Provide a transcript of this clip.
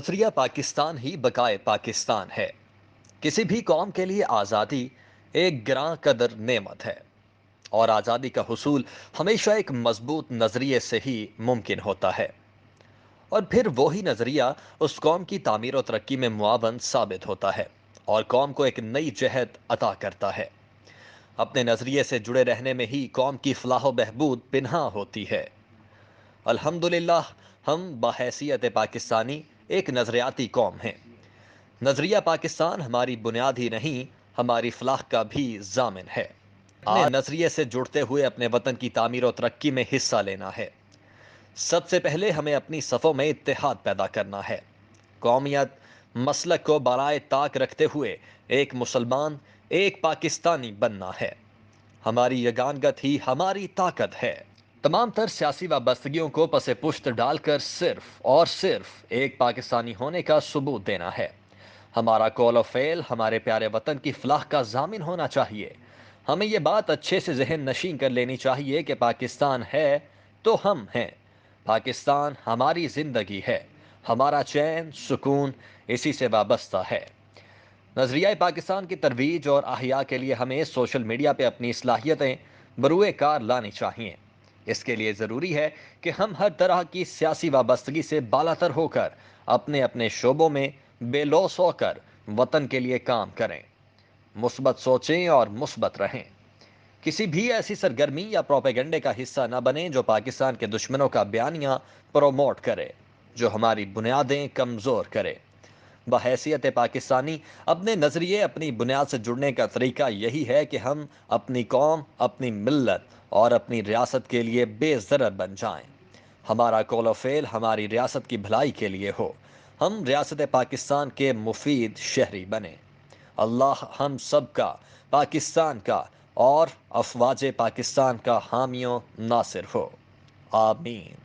नजरिया पाकिस्तान ही बकाए पाकिस्तान है। किसी भी कौम के लिए आज़ादी एक ग्रां कदर नेमत है, और आज़ादी का हुसूल हमेशा एक मजबूत नज़रिए से ही मुमकिन होता है। और फिर वही नज़रिया उस कौम की तामीर और तरक्की में मुआवन साबित होता है और कौम को एक नई जहत अता करता है। अपने नज़रिए से जुड़े रहने में ही कौम की फलाह व बहबूद पिन्हा होती है। अल्हम्दुलिल्लाह, हम बहैसियत पाकिस्तानी एक नज़रियाती कौम हैं। नजरिया पाकिस्तान हमारी बुनियाद ही नहीं, हमारी फलाह का भी जामिन है। अपने नजरिए से जुड़ते हुए अपने वतन की तामीर और तरक्की में हिस्सा लेना है। सबसे पहले हमें अपनी सफ़ों में इत्तेहाद पैदा करना है। कौमियत मसलक को बराए ताक रखते हुए एक मुसलमान, एक पाकिस्तानी बनना है। हमारी यगानगत ही हमारी ताकत है। तमाम तर सियासी वाबस्तगियों को पसे पुश्त डालकर सिर्फ और सिर्फ एक पाकिस्तानी होने का सबूत देना है। हमारा कौल और फेल हमारे प्यारे वतन की फलाह का जामिन होना चाहिए। हमें यह बात अच्छे से जहन नशीं कर लेनी चाहिए कि पाकिस्तान है तो हम हैं। पाकिस्तान हमारी जिंदगी है, हमारा चैन सुकून इसी से वाबस्ता है। नजरिया पाकिस्तान की तरवीज और अहिया के लिए हमें सोशल मीडिया पे अपनी सलाहियतें बरूए कार लानी चाहिए। इसके लिए ज़रूरी है कि हम हर तरह की सियासी वाबस्तगी से बालातर होकर अपने अपने शोबों में बेलौस होकर वतन के लिए काम करें। मुस्बत सोचें और मुस्बत रहें। किसी भी ऐसी सरगर्मी या प्रोपेगेंडे का हिस्सा न बने जो पाकिस्तान के दुश्मनों का बयानिया प्रोमोट करे, जो हमारी बुनियादें कमज़ोर करे। बहैसियत पाकिस्तानी अपने नज़रिए अपनी बुनियाद से जुड़ने का तरीका यही है कि हम अपनी कौम, अपनी मिल्लत और अपनी रियासत के लिए बेज़रर बन जाएं। हमारा कौल व फ़ेल हमारी रियासत की भलाई के लिए हो। हम रियासत पाकिस्तान के मुफीद शहरी बने। अल्लाह हम सब का, पाकिस्तान का और अफवाज पाकिस्तान का हामियों नासिर हो। आमीन।